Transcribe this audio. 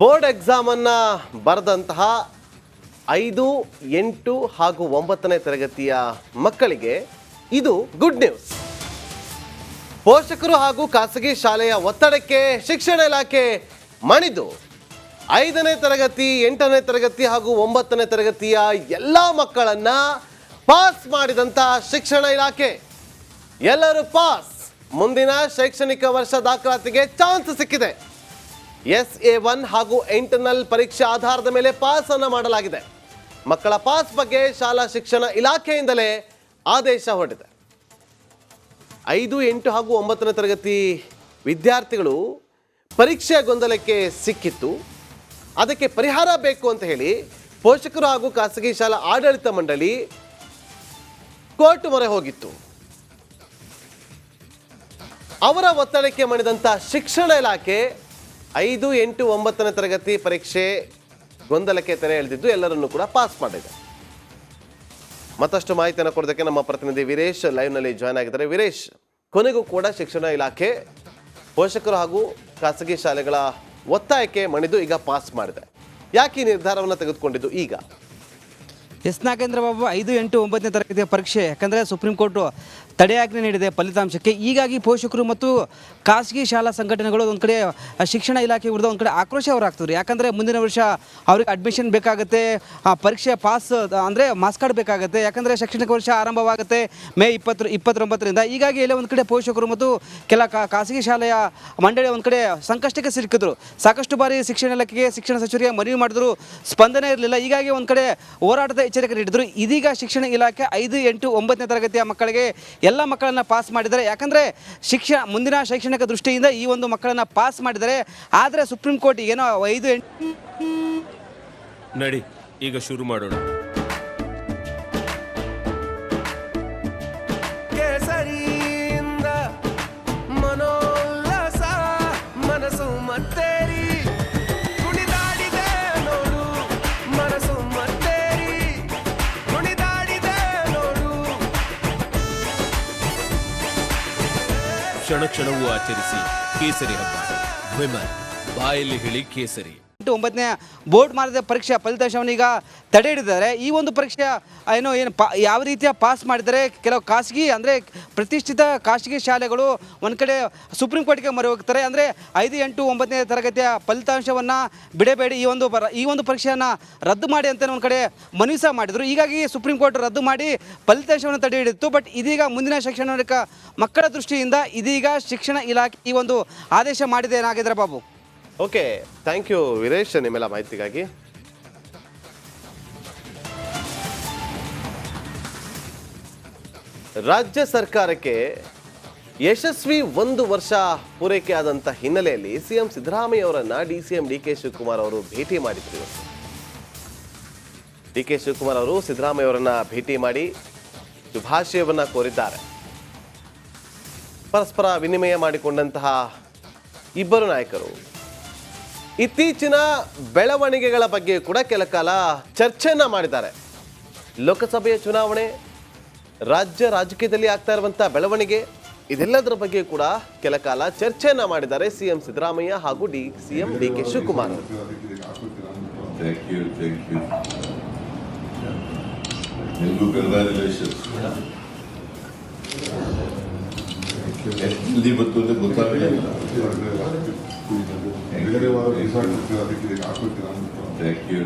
Board exam ಅನ್ನ ಬರೆದಂತಹ 5, 8 ಹಾಗೂ 9ನೇ ತರಗತಿಯ ಮಕ್ಕಳಿಗೆ ಇದು ಗುಡ್ ನ್ಯೂಸ್. ಪೋಷಕರು ಹಾಗೂ ಖಾಸಗಿ ಶಾಲೆಯ ಒತ್ತಡಕ್ಕೆ ಶಿಕ್ಷಣ ಇಲಾಖೆ ಮಣಿದು 5ನೇ ತರಗತಿ, 8ನೇ ತರಗತಿ ಹಾಗೂ 9ನೇ ತರಗತಿಯ ಎಲ್ಲ ಮಕ್ಕಳನ್ನ ಪಾಸ್ ಮಾಡಿದಂತಹ ಶಿಕ್ಷಣ ಇಲಾಖೆ. ಎಲ್ಲರೂ ಪಾಸ್. ಮುಂದಿನ ಶೈಕ್ಷಣಿಕ ವರ್ಷ ದಾಖಲಾತಿಗೆ ಚಾನ್ಸ್ ಸಿಕ್ಕಿದೆ. SA1 ಹಾಗೂ ಇಂಟರ್ನಲ್ ಪರೀಕ್ಷೆ ಆಧಾರದ ಮೇಲೆ ಪಾಸ್ ಅನ್ನು ಮಾಡಲಾಗಿದೆ. ಮಕ್ಕಳ ಪಾಸ್ ಬಗ್ಗೆ ಶಾಲಾ ಶಿಕ್ಷಣ ಇಲಾಖೆಯಿಂದಲೇ ಆದೇಶ ಹೊರಡಿದೆ. 5, 8 ಹಾಗೂ 9ನೇ ತರಗತಿ ವಿದ್ಯಾರ್ಥಿಗಳು ಪರೀಕ್ಷೆಯ ಗೊಂದಲಕ್ಕೆ ಸಿಕ್ಕಿತ್ತು. ಅದಕ್ಕೆ ಪರಿಹಾರ ಬೇಕು ಅಂತ ಹೇಳಿ ಪೋಷಕರು ಹಾಗೂ ಖಾಸಗಿ ಶಾಲಾ ಆಡಳಿತ ಮಂಡಳಿ ಕೋರ್ಟ್ ಮೊರೆ ಹೋಗಿತ್ತು. ಅವರ ಒತ್ತಡಕ್ಕೆ ಮಣಿದಂಥ ಶಿಕ್ಷಣ ಇಲಾಖೆ 5, 8, 9ನೇ ತರಗತಿ ಪರೀಕ್ಷೆ ಗೊಂದಲಕ್ಕೆ ತೆರೆ ಎಳೆದಿದ್ದು ಎಲ್ಲರನ್ನೂ ಕೂಡ ಪಾಸ್ ಮಾಡಿದೆ. ಮತ್ತಷ್ಟು ಮಾಹಿತಿಯನ್ನು ಕೊಡೋದಕ್ಕೆ ನಮ್ಮ ಪ್ರತಿನಿಧಿ ವೀರೇಶ್ ಲೈವ್ನಲ್ಲಿ ಜಾಯ್ನ್ ಆಗಿದ್ದಾರೆ. ವೀರೇಶ್, ಕೊನೆಗೂ ಕೂಡ ಶಿಕ್ಷಣ ಇಲಾಖೆ ಪೋಷಕರು ಹಾಗೂ ಖಾಸಗಿ ಶಾಲೆಗಳ ಒತ್ತಾಯಕ್ಕೆ ಮಣಿದು ಈಗ ಪಾಸ್ ಮಾಡಿದೆ. ಯಾಕೆ ಈ ನಿರ್ಧಾರವನ್ನು ತೆಗೆದುಕೊಂಡಿದ್ದು ಈಗ? ಎಸ್ ನಾಗೇಂದ್ರ ಬಾಬು, 5, 8, 9ನೇ ತರಗತಿಯ ಪರೀಕ್ಷೆ ಯಾಕಂದರೆ ಸುಪ್ರೀಂ ಕೋರ್ಟು ತಡೆಯಾಜ್ಞೆ ನೀಡಿದೆ ಫಲಿತಾಂಶಕ್ಕೆ. ಹೀಗಾಗಿ ಪೋಷಕರು ಮತ್ತು ಖಾಸಗಿ ಶಾಲಾ ಸಂಘಟನೆಗಳು ಒಂದು ಕಡೆ ಶಿಕ್ಷಣ ಇಲಾಖೆ ವಿರುದ್ಧ ಒಂದು ಕಡೆ ಆಕ್ರೋಶ ಹೊರಹಾಕ್ತಿದ್ರು. ಯಾಕಂದರೆ ಮುಂದಿನ ವರ್ಷ ಅವ್ರಿಗೆ ಅಡ್ಮಿಷನ್ ಬೇಕಾಗುತ್ತೆ, ಆ ಪರೀಕ್ಷೆ ಪಾಸ್ ಅಂದರೆ ಮಾರ್ಕ್ಸ್ ಕಾರ್ಡ್ ಬೇಕಾಗುತ್ತೆ. ಯಾಕಂದರೆ ಶೈಕ್ಷಣಿಕ ವರ್ಷ ಆರಂಭವಾಗುತ್ತೆ ಮೇ 29ರಿಂದ. ಹೀಗಾಗಿ ಎಲ್ಲ ಒಂದು ಕಡೆ ಪೋಷಕರು ಮತ್ತು ಕೆಲ ಖಾಸಗಿ ಶಾಲೆಯ ಮಂಡಳಿ ಒಂದು ಕಡೆ ಸಂಕಷ್ಟಕ್ಕೆ ಸಿಲುಕಿದ್ರು. ಸಾಕಷ್ಟು ಬಾರಿ ಶಿಕ್ಷಣ ಇಲಾಖೆಗೆ, ಶಿಕ್ಷಣ ಸಚಿವರಿಗೆ ಮನವಿ ಮಾಡಿದ್ರು, ಸ್ಪಂದನೆ ಇರಲಿಲ್ಲ. ಹೀಗಾಗಿ ಒಂದು ಕಡೆ ಹೋರಾಟದ ಎಚ್ಚರಿಕೆ ನೀಡಿದ್ರು. ಇದೀಗ ಶಿಕ್ಷಣ ಇಲಾಖೆ 5, 8, 9ನೇ ತರಗತಿಯ ಮಕ್ಕಳಿಗೆ ಎಲ್ಲ ಮಕ್ಕಳನ್ನು ಪಾಸ್ ಮಾಡಿದ್ದಾರೆ. ಯಾಕಂದರೆ ಮುಂದಿನ ಶೈಕ್ಷಣಿಕ ದೃಷ್ಟಿಯಿಂದ ಈ ಒಂದು ಮಕ್ಕಳನ್ನು ಪಾಸ್ ಮಾಡಿದ್ದಾರೆ. ಆದರೆ ಸುಪ್ರೀಂ ಕೋರ್ಟ್ ಏನೋ 5, 8 ನಡಿ ಈಗ ಶುರು ಮಾಡೋಣ. ಮನೋಲ್ಲಾಸ ಮನಸ್ಸು ಮತ್ತೇರಿ ಕುಣಿದಾಡಿದೆ ನೋಡು, ಮನಸ್ಸು ಮತ್ತೇರಿ ಕುಣಿದಾಡಿದೆ ನೋಡು. ಕ್ಷಣ ಕ್ಷಣವೂ ಆಚರಿಸಿ ಕೇಸರಿ ಹಬ್ಬ. ವಿಮಲ್ ಬಾಯಲ್ಲಿ ಹೇಳಿ ಕೇಸರಿ. 9ನೇ ಬೋರ್ಡ್ ಮಾಡಿದ ಪರೀಕ್ಷೆ ಫಲಿತಾಂಶವನ್ನು ಈಗ ತಡೆ ಹಿಡಿದಿದ್ದಾರೆ. ಈ ಒಂದು ಪರೀಕ್ಷೆ ಯಾವ ರೀತಿಯ ಪಾಸ್ ಮಾಡಿದರೆ ಕೆಲವು ಖಾಸಗಿ ಅಂದರೆ ಪ್ರತಿಷ್ಠಿತ ಖಾಸಗಿ ಶಾಲೆಗಳು ಒಂದು ಕಡೆ ಸುಪ್ರೀಂ ಕೋರ್ಟ್ಗೆ ಮೊರೆ ಹೋಗ್ತಾರೆ. ಅಂದರೆ 5, 8, 9ನೇ ತರಗತಿಯ ಫಲಿತಾಂಶವನ್ನು ಬಿಡಬೇಡಿ, ಈ ಒಂದು ಪರೀಕ್ಷೆಯನ್ನು ರದ್ದು ಮಾಡಿ ಅಂತ ಒಂದು ಕಡೆ ಮನವಿ ಸಹ ಮಾಡಿದರು. ಹೀಗಾಗಿ ಸುಪ್ರೀಂ ಕೋರ್ಟ್ ರದ್ದು ಮಾಡಿ ಫಲಿತಾಂಶವನ್ನು ತಡೆ ಹಿಡಿದಿತ್ತು. ಬಟ್ ಇದೀಗ ಮುಂದಿನ ಶೈಕ್ಷಣಿಕ ಮಕ್ಕಳ ದೃಷ್ಟಿಯಿಂದ ಇದೀಗ ಶಿಕ್ಷಣ ಇಲಾಖೆ ಈ ಒಂದು ಆದೇಶ ಮಾಡಿದೆ Nagendra Babu. Okay, thank you Veeresh ನಿಮ್ಮೆಲ್ಲ ಮಾಹಿತಿಗಾಗಿ. ರಾಜ್ಯ ಸರ್ಕಾರಕ್ಕೆ ಯಶಸ್ವಿ 1 ವರ್ಷ ಪೂರೈಕೆ ಆದಂಥ ಹಿನ್ನೆಲೆಯಲ್ಲಿ ಸಿಎಂ ಸಿದ್ದರಾಮಯ್ಯ ಅವರನ್ನ DCM DK ಶಿವಕುಮಾರ್ ಅವರು ಭೇಟಿ ಮಾಡಿದ್ರು. DK ಶಿವಕುಮಾರ್ ಅವರು ಸಿದ್ದರಾಮಯ್ಯ ಅವರನ್ನ ಭೇಟಿ ಮಾಡಿ ಶುಭಾಶಯವನ್ನ ಕೋರಿದ್ದಾರೆ. ಪರಸ್ಪರ ವಿನಿಮಯ ಮಾಡಿಕೊಂಡಂತಹ ಇಬ್ಬರು ನಾಯಕರು ಇತ್ತೀಚಿನ ಬೆಳವಣಿಗೆಗಳ ಬಗ್ಗೆ ಕೂಡ ಕೆಲ ಕಾಲ ಚರ್ಚೆಯನ್ನ ಮಾಡಿದ್ದಾರೆ. ಲೋಕಸಭೆಯ ಚುನಾವಣೆ, ರಾಜ್ಯ ರಾಜಕೀಯದಲ್ಲಿ ಆಗ್ತಾ ಇರುವಂತಹ ಬೆಳವಣಿಗೆ, ಇದೆಲ್ಲದರ ಬಗ್ಗೆ ಕೂಡ ಕೆಲ ಕಾಲ ಚರ್ಚೆಯನ್ನ ಮಾಡಿದ್ದಾರೆ ಸಿಎಂ ಸಿದ್ದರಾಮಯ್ಯ ಹಾಗೂ CM DK ಶಿವಕುಮಾರ್. ಬೇರೆ ವಾರ ಅದಕ್ಕೆ ಹಾಕೋತೀರಾ? Thank you.